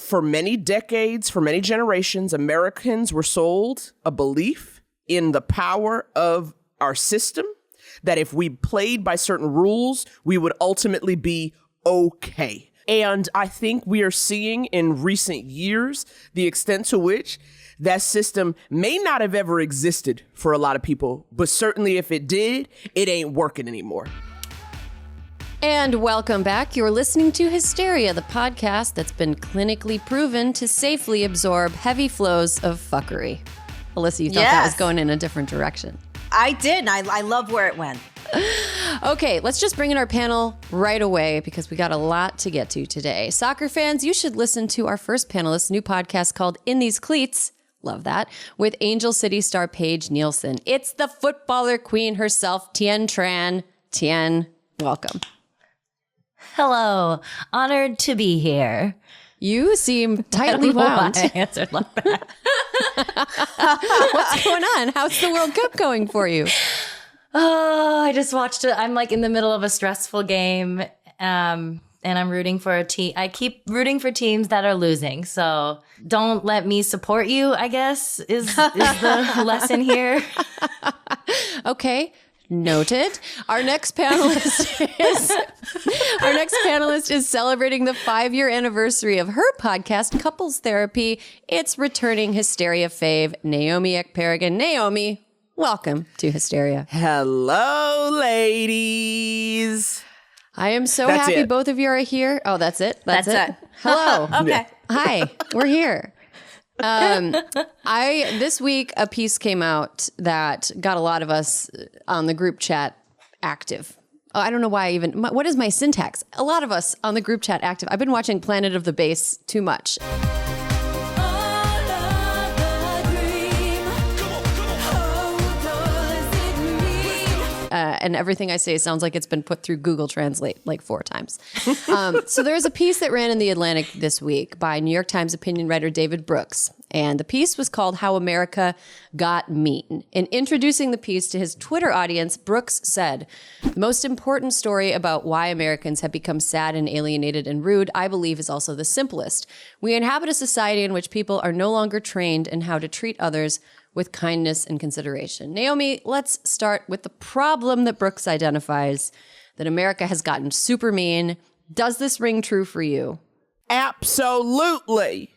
For many decades, for many generations, Americans were sold a belief in the power of our system, that if we played by certain rules, we would ultimately be okay. And I think we are seeing in recent years the extent to which that system may not have ever existed for a lot of people, but certainly if it did, it ain't working anymore. And welcome back. You're listening to Hysteria, the podcast that's been clinically proven to safely absorb heavy flows of fuckery. Alyssa, you thought that was going in a different direction. I did, and I love where it went. Okay, let's just bring in our panel right away because we got a lot to get to today. Soccer fans, you should listen to our first panelist's new podcast called In These Cleats. Love that. With Angel City star Paige Nielsen. It's the footballer queen herself, Tran. Tien, welcome. Hello. Honored to be here. You seem tightly wound. I answered like that. What's going on? How's the World Cup going for you? Oh, I just watched it. I'm like in the middle of a stressful game. And I'm rooting for a team. I keep rooting for teams that are losing. So don't let me support you, I guess, is the lesson here. Okay. Noted. Our next panelist is celebrating the 5-year anniversary of her podcast, Couples Therapy. It's returning Hysteria fave, Naomi Ekperigin. Naomi, welcome to Hysteria. Hello, ladies. I am so happy both of you are here. Oh, that's it? That's it. Hello. Okay. Hi, we're here. This week a piece came out that got a lot of us on the group chat active. Oh, I don't know why what is my syntax? A lot of us on the group chat active. I've been watching Planet of the Bass too much. And everything I say sounds like it's been put through Google Translate like 4 times. So there's a piece that ran in The Atlantic this week by New York Times opinion writer David Brooks. And the piece was called How America Got Mean. In introducing the piece to his Twitter audience, Brooks said, "The most important story about why Americans have become sad and alienated and rude, I believe, is also the simplest. We inhabit a society in which people are no longer trained in how to treat others with kindness and consideration." Naomi, let's start with the problem that Brooks identifies, that America has gotten super mean. Does this ring true for you? Absolutely.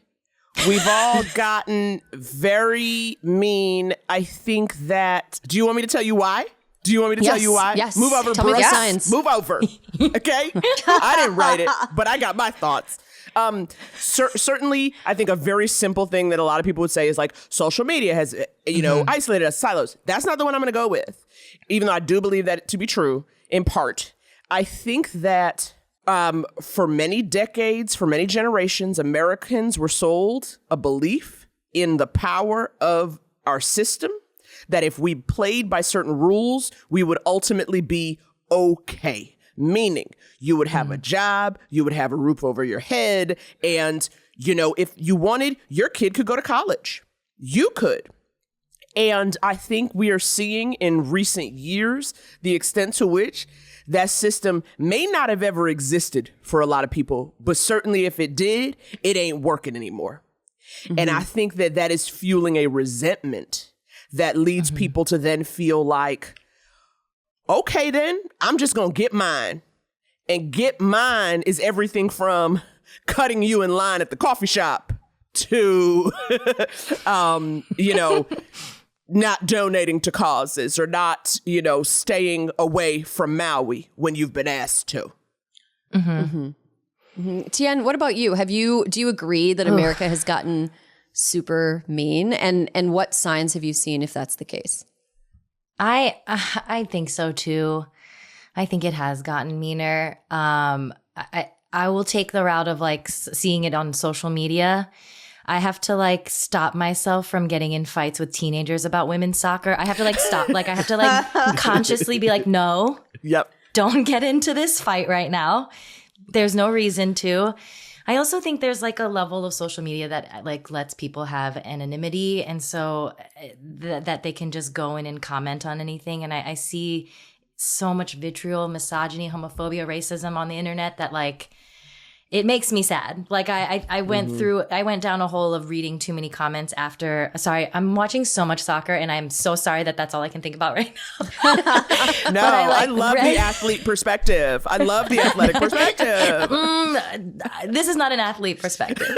We've all gotten very mean. I think that... Do you want me to tell you why? Do you want me to tell you why? Yes. Move over, Tell me the Brooks. signs. Move over. Okay? I didn't write it, but I got my thoughts. Certainly, I think a very simple thing that a lot of people would say is like social media has, isolated us, silos. That's not the one I'm going to go with, even though I do believe that to be true in part. I think that for many decades, for many generations, Americans were sold a belief in the power of our system, that if we played by certain rules, we would ultimately be okay. Meaning you would have a job, you would have a roof over your head, and, if you wanted, your kid could go to college. You could. And I think we are seeing in recent years the extent to which that system may not have ever existed for a lot of people, but certainly if it did, it ain't working anymore. Mm-hmm. And I think that is fueling a resentment that leads people to then feel like, okay, then I'm just going to get mine. And get mine is everything from cutting you in line at the coffee shop to, not donating to causes or not, staying away from Maui when you've been asked to. Mm-hmm. Mm-hmm. Mm-hmm. Tien, what about you? Do you agree that America has gotten super mean? And what signs have you seen if that's the case? I think so too. I think it has gotten meaner. I will take the route of like seeing it on social media. I have to like stop myself from getting in fights with teenagers about women's soccer. I have to like stop. Like I have to like consciously be like, no, don't get into this fight right now. There's no reason to. I also think there's like a level of social media that like lets people have anonymity, and so that they can just go in and comment on anything. And I see so much vitriol, misogyny, homophobia, racism on the internet that like it makes me sad. Like I went down a hole of reading too many comments after. Sorry, I'm watching so much soccer, and I'm so sorry that that's all I can think about right now. No, I love the athlete perspective. I love the athletic perspective. This is not an athlete perspective.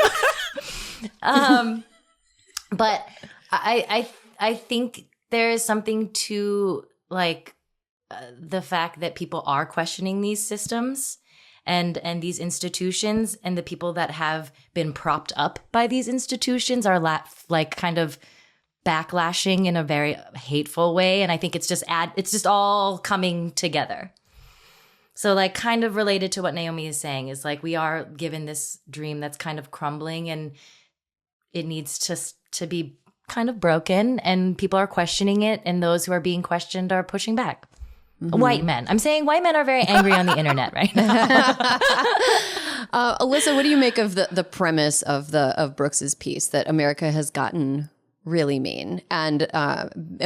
But I think there is something to like the fact that people are questioning these systems and these institutions, and the people that have been propped up by these institutions are like kind of backlashing in a very hateful way. And I think it's just all coming together. So like kind of related to what Naomi is saying is like we are given this dream that's kind of crumbling, and it needs to be kind of broken, and people are questioning it, and those who are being questioned are pushing back. White men. I'm saying white men are very angry on the internet right now. Alyssa, what do you make of the premise of Brooks's piece that America has gotten really mean and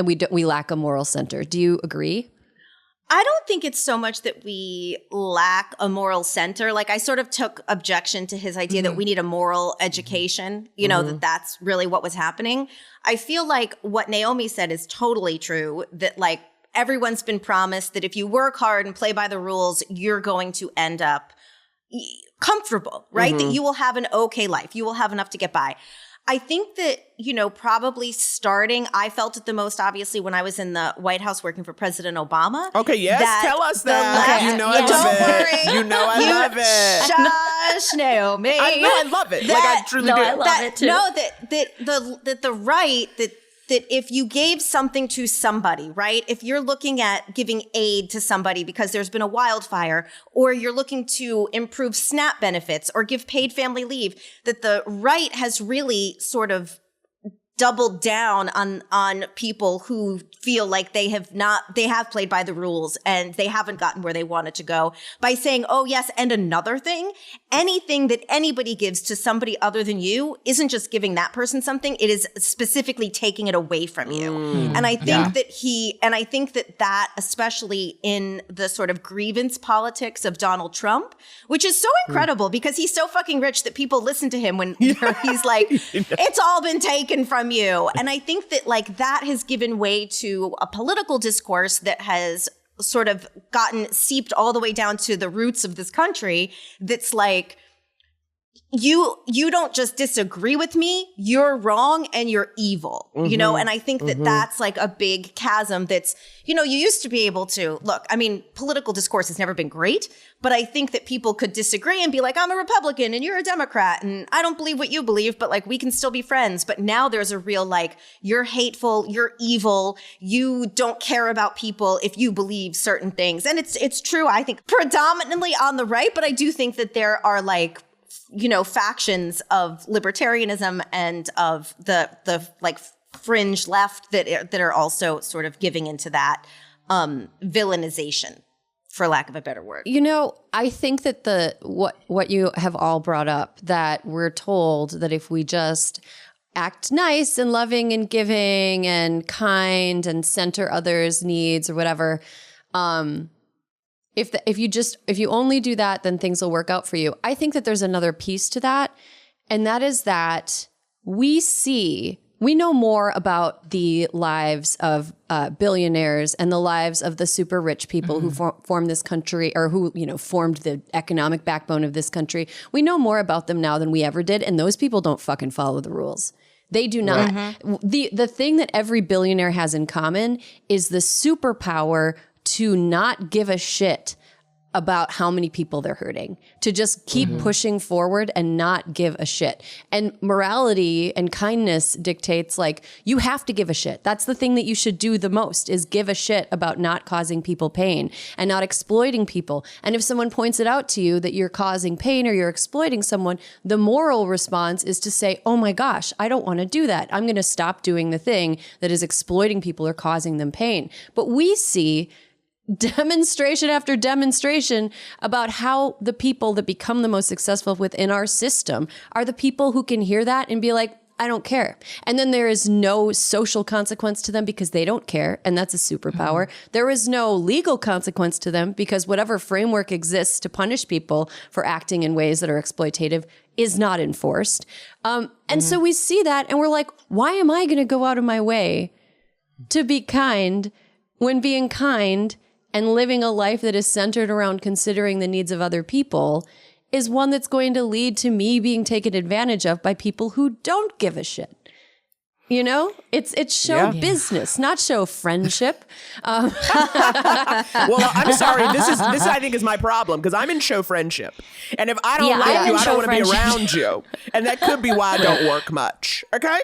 we lack a moral center? Do you agree? I don't think it's so much that we lack a moral center. Like I sort of took objection to his idea that we need a moral education, you know, that's really what was happening. I feel like what Naomi said is totally true, that like everyone's been promised that if you work hard and play by the rules, you're going to end up comfortable, right? That you will have an okay life. You will have enough to get by. I think that, you know, probably starting, I felt it the most obviously when I was in the White House working for President Obama. Okay, yes, tell us that. You know I love it. You know I love it. Shush, Naomi. I love it. Like I truly do. I love it too. No, that the right, that if you gave something to somebody, right? If you're looking at giving aid to somebody because there's been a wildfire, or you're looking to improve SNAP benefits or give paid family leave, that the right has really sort of doubled down on people who feel like they have played by the rules and they haven't gotten where they wanted to go by saying, oh yes, and another thing, anything that anybody gives to somebody other than you isn't just giving that person something, it is specifically taking it away from you. And I think that especially in the sort of grievance politics of Donald Trump, which is so incredible because he's so fucking rich that people listen to him when he's like, it's all been taken from you. And I think that like that has given way to a political discourse that has sort of gotten seeped all the way down to the roots of this country. That's like, you don't just disagree with me, you're wrong and you're evil, you know? And I think that that's like a big chasm that's, you know, you used to be able to, look, I mean, political discourse has never been great, but I think that people could disagree and be like, I'm a Republican and you're a Democrat and I don't believe what you believe, but like we can still be friends. But now there's a real like, you're hateful, you're evil, you don't care about people if you believe certain things. And it's true, I think, predominantly on the right, but I do think that there are like, you know, factions of libertarianism and of the like fringe left that are also sort of giving into that villainization, for lack of a better word. You know, I think that what you have all brought up, that we're told that if we just act nice and loving and giving and kind and center others' needs or whatever, if you only do that, then things will work out for you. I think that there's another piece to that, and that is that we know more about the lives of billionaires and the lives of the super rich people who formed this country, or who, you know, formed the economic backbone of this country. We know more about them now than we ever did, and those people don't fucking follow the rules. They do not. The thing that every billionaire has in common is the superpower to not give a shit about how many people they're hurting, to just keep pushing forward and not give a shit. And morality and kindness dictates like, you have to give a shit. That's the thing that you should do the most, is give a shit about not causing people pain and not exploiting people. And if someone points it out to you that you're causing pain or you're exploiting someone, the moral response is to say, oh my gosh, I don't want to do that. I'm going to stop doing the thing that is exploiting people or causing them pain. But we see demonstration after demonstration about how the people that become the most successful within our system are the people who can hear that and be like, I don't care. And then there is no social consequence to them because they don't care. And that's a superpower. Mm-hmm. There is no legal consequence to them because whatever framework exists to punish people for acting in ways that are exploitative is not enforced. And so we see that and we're like, why am I going to go out of my way to be kind when being kind and living a life that is centered around considering the needs of other people is one that's going to lead to me being taken advantage of by people who don't give a shit. You know, it's show business, not show friendship. Well, I'm sorry. This I think is my problem because I'm in show friendship, and if I don't like you, I don't want to be around you, and that could be why I don't work much. Okay.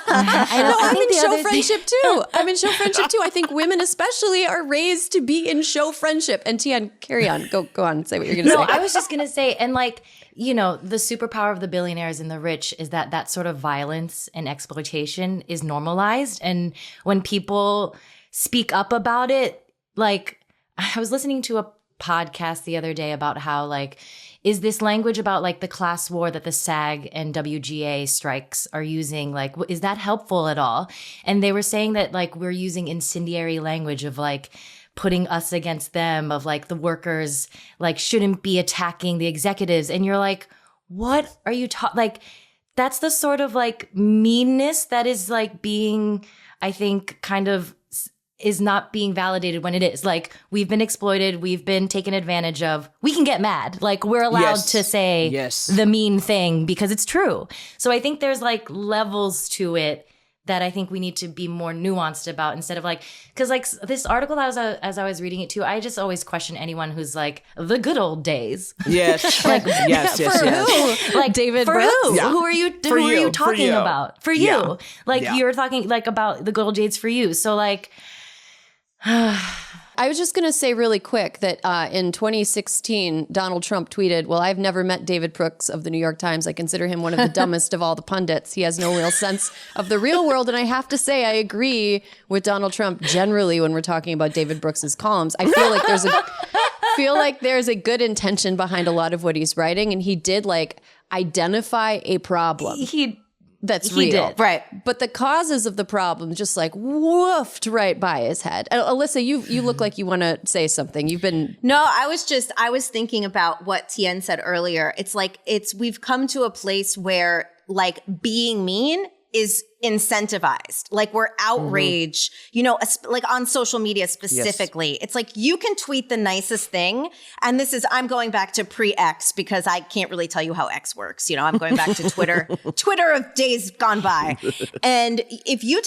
I'm in show friendship too. I'm in show friendship too. I think women especially are raised to be in show friendship. And Tien, carry on. Go on. Say what you're going to say. No, I was just going to say, and like, you know, the superpower of the billionaires and the rich is that sort of violence and exploitation is normalized. And when people speak up about it, like I was listening to a podcast the other day about how like, is this language about like the class war that the SAG and WGA strikes are using, like, is that helpful at all? And they were saying that like we're using incendiary language of like putting us against them, of like the workers like shouldn't be attacking the executives. And you're like, what are you talking? Like, that's the sort of like meanness that is like being, I think, kind of is not being validated when it is. Like, we've been exploited, we've been taken advantage of. We can get mad. Like, we're allowed to say the mean thing because it's true. So I think there's like levels to it that I think we need to be more nuanced about instead of like, because like this article as I was reading it too, I just always question anyone who's like the good old days. Yes. Like, yes. Who? Like David for Brooks? who? Yeah. Who are you talking about? For you. Yeah. Like Yeah. you're talking like about the good old days for you. So like, I was just going to say really quick that in 2016, Donald Trump tweeted, well, I've never met David Brooks of the New York Times. I consider him one of the dumbest of all the pundits. He has no real sense of the real world. And I have to say, I agree with Donald Trump generally when we're talking about David Brooks's columns. I feel like there's a good intention behind a lot of what he's writing. And he did like identify a problem. That's real. Did. Right. But the causes of the problem just like woofed right by his head. Alyssa, you look like you want to say something. You've been... No, I was thinking about what Tien said earlier. It's like, we've come to a place where like being mean is incentivized. Like we're outraged, you know, like on social media specifically. Yes. It's like you can tweet the nicest thing. And I'm going back to pre-X because I can't really tell you how X works. You know, I'm going back to Twitter of days gone by. And if you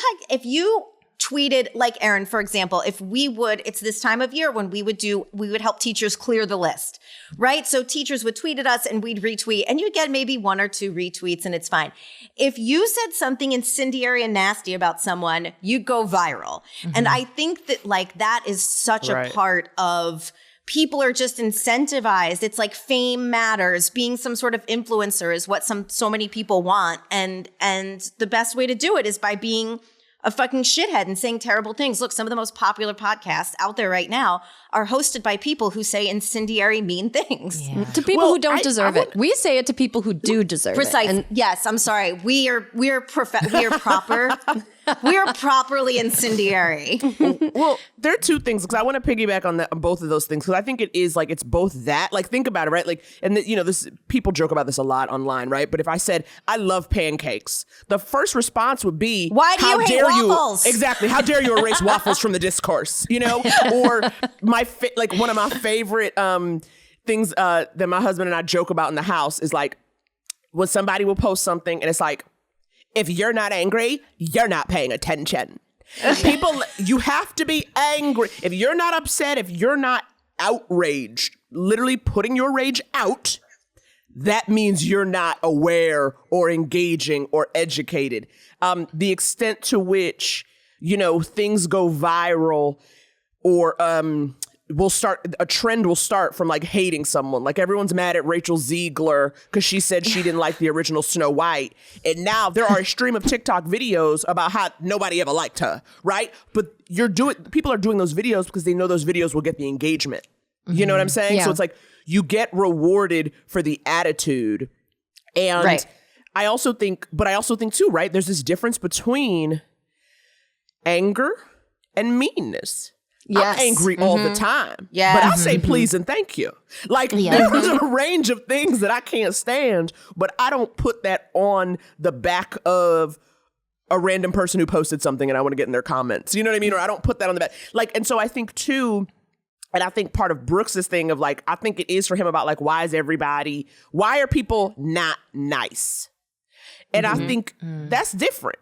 tweeted, like Erin, for example, it's this time of year when we would help teachers clear the list, right? So teachers would tweet at us and we'd retweet and you'd get maybe 1 or 2 retweets and it's fine. If you said something incendiary and nasty about someone, you'd go viral. Mm-hmm. And I think that like that is such a part of people are just incentivized. It's like fame matters. Being some sort of influencer is what so many people want. And the best way to do it is by being a fucking shithead and saying terrible things. Look, some of the most popular podcasts out there right now are hosted by people who say incendiary, mean things. Yeah. To people who don't deserve it. We say it to people who do deserve it. Precisely. Yes, I'm sorry. We are proper. We are properly incendiary. Well, there are 2 things because I want to piggyback on both of those things because I think it is like it's both that. Like think about it, right? Like, and you know, this people joke about this a lot online, right? But if I said I love pancakes, the first response would be, "Why do you hate waffles?" Exactly. How dare you erase waffles from the discourse? You know, or like one of my favorite things that my husband and I joke about in the house is like when somebody will post something and it's like, if you're not angry, you're not paying attention. People, you have to be angry. If you're not upset, if you're not outraged, literally putting your rage out, that means you're not aware or engaging or educated. The extent to which, you know, things go viral or a trend will start from like hating someone. Like everyone's mad at Rachel Ziegler because she said she didn't like the original Snow White. And now there are a stream of TikTok videos about how nobody ever liked her, right? But people are doing those videos because they know those videos will get the engagement. You know what I'm saying? Yeah. So it's like you get rewarded for the attitude. And I also think too, right? There's this difference between anger and meanness. Yes. I'm angry all the time. Yeah. But I say please and thank you. Like there's a range of things that I can't stand, but I don't put that on the back of a random person who posted something and I want to get in their comments. You know what I mean? Or I don't put that on the back. Like, and so I think too, and I think part of Brooks's thing of like, I think it is for him about like, why are people not nice? And I think that's different.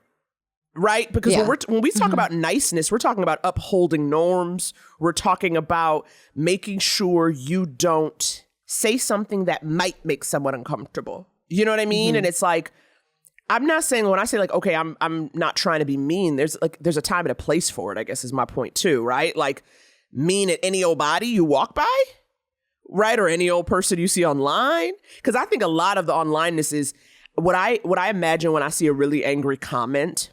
Right? Because when we talk about niceness, we're talking about upholding norms. We're talking about making sure you don't say something that might make someone uncomfortable. You know what I mean? And it's like, I'm not saying when I say like, okay, I'm not trying to be mean. There's a time and a place for it, I guess is my point too, right? Like mean at any old body you walk by, right? Or any old person you see online. Because I think a lot of the onlineness is what I imagine when I see a really angry comment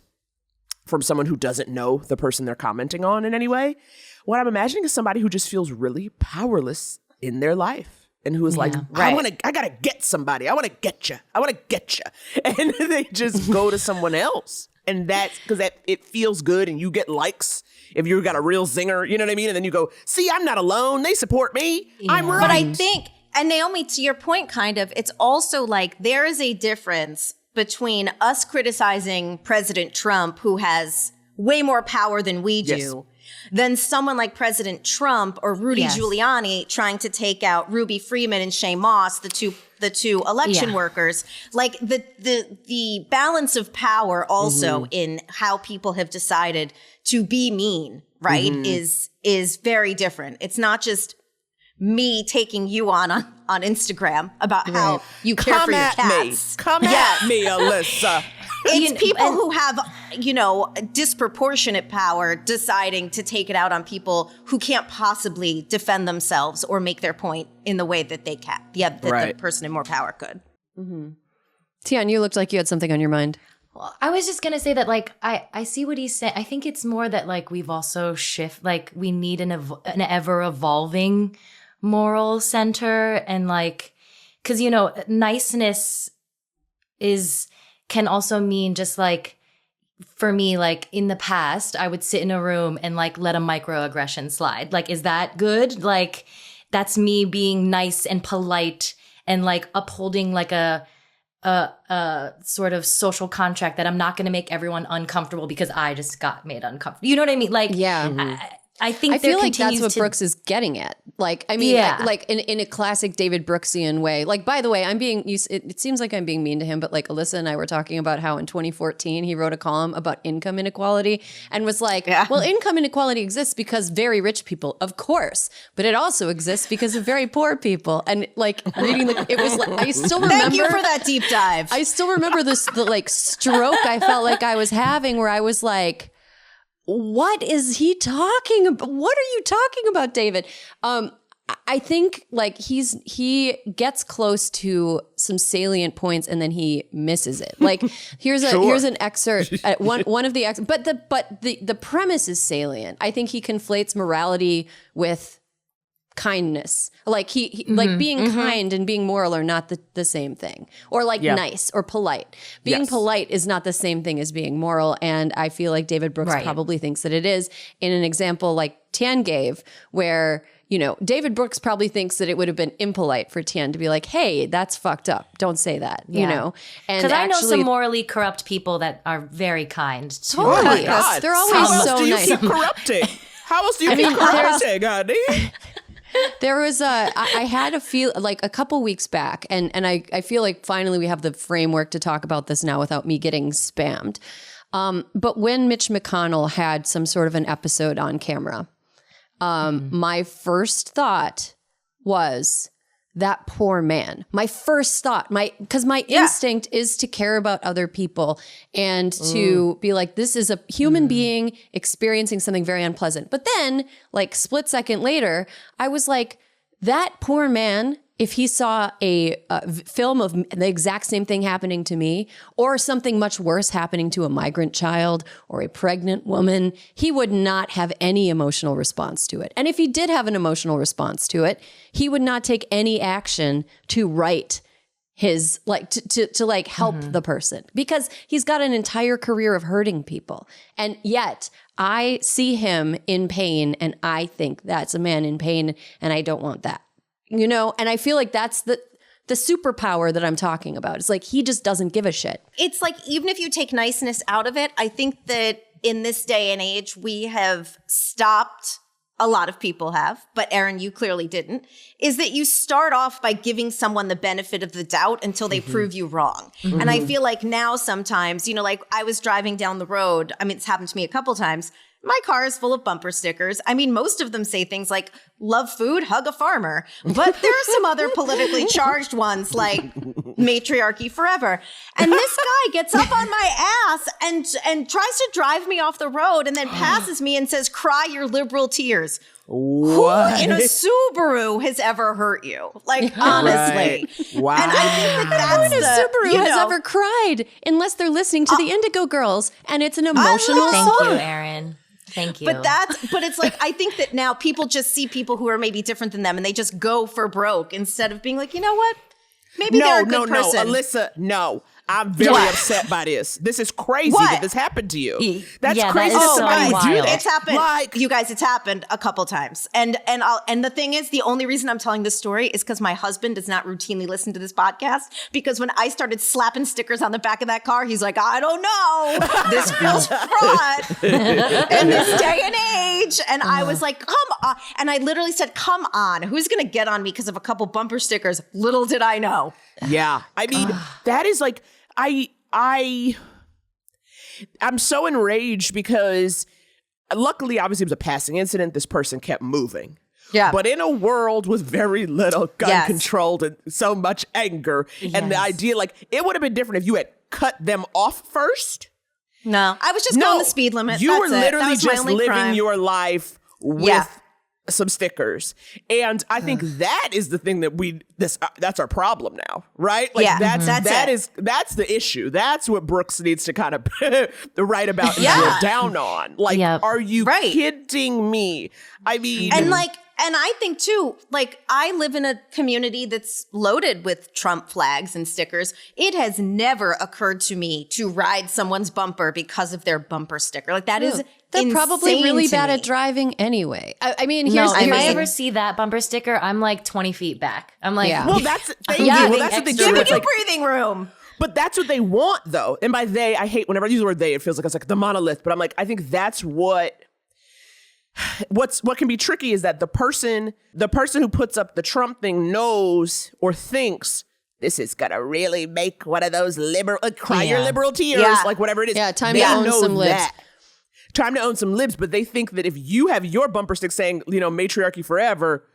from someone who doesn't know the person they're commenting on in any way. What I'm imagining is somebody who just feels really powerless in their life and who is like, I gotta get somebody. I want to get you. And they just go to someone else. And that's because it feels good and you get likes if you got a real zinger, you know what I mean? And then you go, see, I'm not alone. They support me. Yeah. I'm right. But I think, and Naomi, to your point, kind of, it's also like there is a difference between us criticizing President Trump, who has way more power than we do, than someone like President Trump or Rudy Giuliani trying to take out Ruby Freeman and Shane Moss, the two election workers. Like the balance of power also in how people have decided to be mean, right, is very different. It's not just me taking you on Instagram about how you care for your cats. Come at me, Alyssa. It's people who have, disproportionate power deciding to take it out on people who can't possibly defend themselves or make their point in the way that they can. The person in more power could. Tien, you looked like you had something on your mind. Well, I was just going to say that, like, I see what he's saying. I think it's more that, like, we've also we need an ever-evolving moral center, and like, because niceness can also mean just like, for me, like in the past I would sit in a room and like let a microaggression slide. Like, is that good? Like, that's me being nice and polite and like upholding like a sort of social contract that I'm not going to make everyone uncomfortable because I just got made uncomfortable. You know what I mean? Like, I think I feel like that's what Brooks is getting at. Like, I mean, like in a classic David Brooksian way. Like, by the way, it seems like I'm being mean to him, but like Alyssa and I were talking about how in 2014 he wrote a column about income inequality and was like, well, income inequality exists because very rich people, of course, but it also exists because of very poor people. And like reading it was like, I still remember. Thank you for that deep dive. I still remember the like stroke I felt like I was having where I was like, what is he talking about? What are you talking about, David? I think like he gets close to some salient points and then he misses it. Like here's an excerpt. One of the but the premise is salient. I think he conflates morality with kindness. Like he like being kind and being moral are not the same thing. Or like nice or polite. Being polite is not the same thing as being moral. And I feel like David Brooks probably thinks that it is, in an example like Tien gave, where David Brooks probably thinks that it would have been impolite for Tien to be like, hey, that's fucked up. Don't say that, And because I know some morally corrupt people that are very kind. Totally. Oh my God. They're always so nice. Keep corrupting? How else do you keep corrupting, honey? There was I had a feel like a couple weeks back, and I feel like finally we have the framework to talk about this now without me getting spammed. But when Mitch McConnell had some sort of an episode on camera, my first thought was that poor man. My first thought, because my instinct is to care about other people and to be like, this is a human being experiencing something very unpleasant. But then, like split second later, I was like, that poor man, if he saw a film of the exact same thing happening to me, or something much worse happening to a migrant child or a pregnant woman, he would not have any emotional response to it. And if he did have an emotional response to it, he would not take any action to right his like to like help the person, because he's got an entire career of hurting people. And yet I see him in pain and I think that's a man in pain and I don't want that, you know? And I feel like that's the superpower that I'm talking about. It's like, he just doesn't give a shit. It's like, even if you take niceness out of it, I think that in this day and age, we have stopped. A lot of people have, but Erin, you clearly didn't, is that you start off by giving someone the benefit of the doubt until they prove you wrong. And I feel like now sometimes, you know, like I was driving down the road. I mean, it's happened to me a couple times. My car is full of bumper stickers. I mean, most of them say things like, love food, hug a farmer. But there are some other politically charged ones like matriarchy forever. And this guy gets up on my ass and tries to drive me off the road and then passes me and says, cry your liberal tears. What? Who in a Subaru has ever hurt you? Like, honestly. Right. Wow. And I think that that's A Subaru you has know, ever cried unless they're listening to the Indigo Girls, and it's an emotional Thank song. you, Erin. Thank you. But it's like, I think that now people just see people who are maybe different than them and they just go for broke instead of being like, you know what? Maybe they're a good person. No, Alyssa, no. I'm very upset by this. This is crazy that this happened to you. That's Yeah, crazy that is that somebody so would do wild. that. It's happened. Like, You guys, it's happened a couple times. And the thing is, the only reason I'm telling this story is because my husband does not routinely listen to this podcast. Because when I started slapping stickers on the back of that car, he's like, I don't know. This feels fraud in this day and age. And I was like, come on. And I literally said, come on. Who's going to get on me because of a couple bumper stickers? Little did I know. yeah. I mean, that is like, I'm so enraged because luckily, obviously, it was a passing incident. This person kept moving. Yeah. But in a world with very little gun control and so much anger, and the idea, like, it would have been different if you had cut them off first. No, I was just going the speed limit. You were That's it. That literally was my just only living crime. your life with some stickers. And I think that is the thing that that's our problem now, right? Like that's the issue. That's what Brooks needs to kind of write about and drill down on. Like, are you kidding me? I mean, And I think too, like, I live in a community that's loaded with Trump flags and stickers. It has never occurred to me to ride someone's bumper because of their bumper sticker. Like, that is They're probably really bad me. at driving anyway. I mean, No, here's if I ever see that bumper sticker, I'm like 20 feet back. I'm like, well, that's thank you. Yeah. Well, that's what they do. Giving It's you like, breathing room. but that's what they want, though. And by they, I hate whenever I use the word they. It feels like it's like the monolith. But I'm like, I think that's what can be tricky is that the person who puts up the Trump thing knows or thinks this is gonna really make one of those liberal cry your liberal tears, like whatever it is. Yeah, time They to own know some libs. that. Time to own some libs, but they think that if you have your bumper stick saying, you know, matriarchy forever,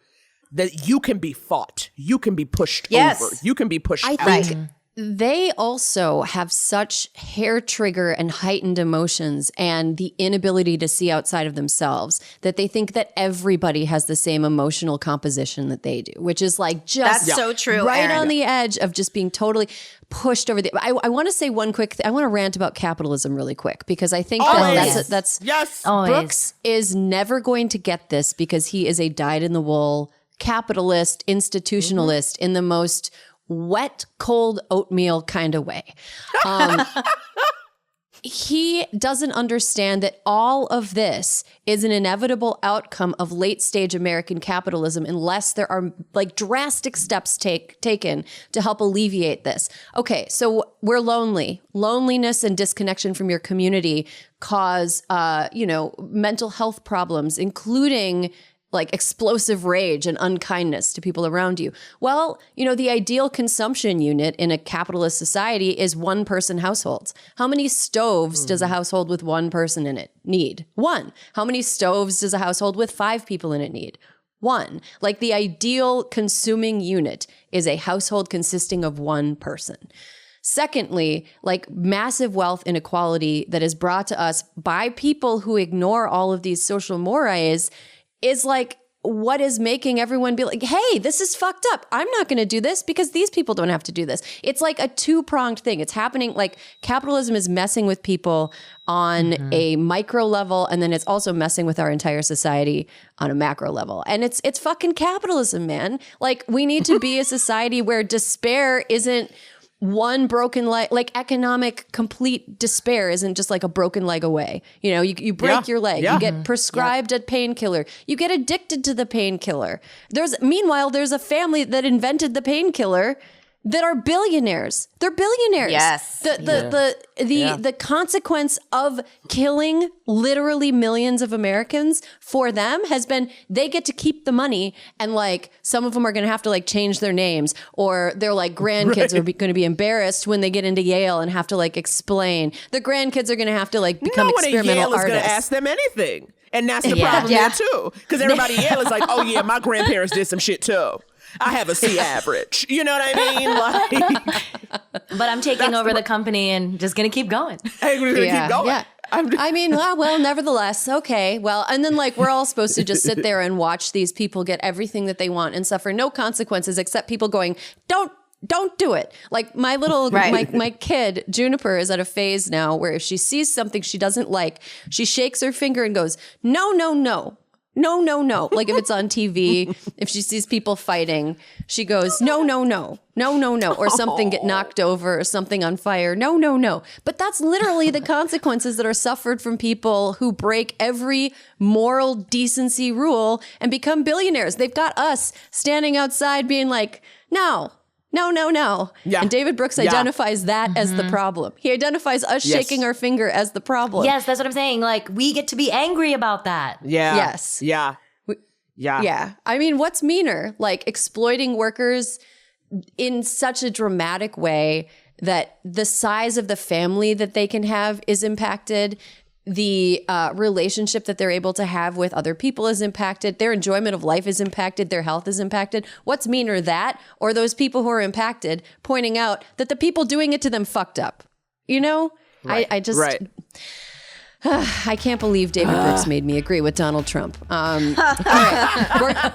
that you can be fought, you can be pushed over, you can be pushed out. I think they also have such hair trigger and heightened emotions and the inability to see outside of themselves that they think that everybody has the same emotional composition that they do, which is like just That's so true, right Erin. on the edge of just being totally pushed over the. I want to say one quick. I want to rant about capitalism really quick because I think that's yes. Brooks is never going to get this because he is a dyed-in-the-wool capitalist institutionalist in the most wet, cold oatmeal kind of way. He doesn't understand that all of this is an inevitable outcome of late stage American capitalism unless there are like drastic steps taken to help alleviate this. Okay, so we're lonely. Loneliness and disconnection from your community cause, mental health problems, including like explosive rage and unkindness to people around you. Well, the ideal consumption unit in a capitalist society is one person households. How many stoves does a household with one person in it need? One. How many stoves does a household with 5 people in it need? One. Like the ideal consuming unit is a household consisting of one person. Secondly, like massive wealth inequality that is brought to us by people who ignore all of these social mores is like what is making everyone be like, hey, this is fucked up. I'm not going to do this because these people don't have to do this. It's like a two-pronged thing. It's happening like capitalism is messing with people on a micro level, and then it's also messing with our entire society on a macro level. And it's fucking capitalism, man. Like, we need to be a society where despair isn't one broken leg, like economic complete despair isn't just like a broken leg away. You know, you break your leg, you get prescribed a painkiller, you get addicted to the painkiller. Meanwhile, there's a family that invented the painkiller that are billionaires. They're billionaires. Yes. The consequence of killing literally millions of Americans for them has been they get to keep the money, and like some of them are going to have to like change their names, or their like grandkids are going to be embarrassed when they get into Yale and have to like explain. The grandkids are going to have to like become experimental Yale is artists. going to ask them anything. And that's the problem there too. Because everybody at Yale is like, oh yeah, my grandparents did some shit too. I have a C average. You know what I mean? Like, but I'm taking over the company and just going to keep going. I'm going to keep going. Yeah. I mean, well, nevertheless, okay. Well, and then like we're all supposed to just sit there and watch these people get everything that they want and suffer no consequences except people going, don't do it. Like my little, my kid, Juniper, is at a phase now where if she sees something she doesn't like, she shakes her finger and goes, no, no, no. No, no, no. Like if it's on TV, if she sees people fighting, she goes, no, no, no, no, no, no. Or something get knocked over or something on fire. No, no, no. But that's literally the consequences that are suffered from people who break every moral decency rule and become billionaires. They've got us standing outside being like, no. No, no, no. Yeah. And David Brooks identifies that as the problem. He identifies us shaking our finger as the problem. Yes, that's what I'm saying. Like, we get to be angry about that. Yeah. Yes. Yeah. Yeah. Yeah. I mean, what's meaner? Like exploiting workers in such a dramatic way that the size of the family that they can have is impacted. The relationship that they're able to have with other people is impacted. Their enjoyment of life is impacted. Their health is impacted. What's meaner, that or those people who are impacted pointing out that the people doing it to them fucked up? You know, I just, I can't believe David Brooks made me agree with Donald Trump. All right.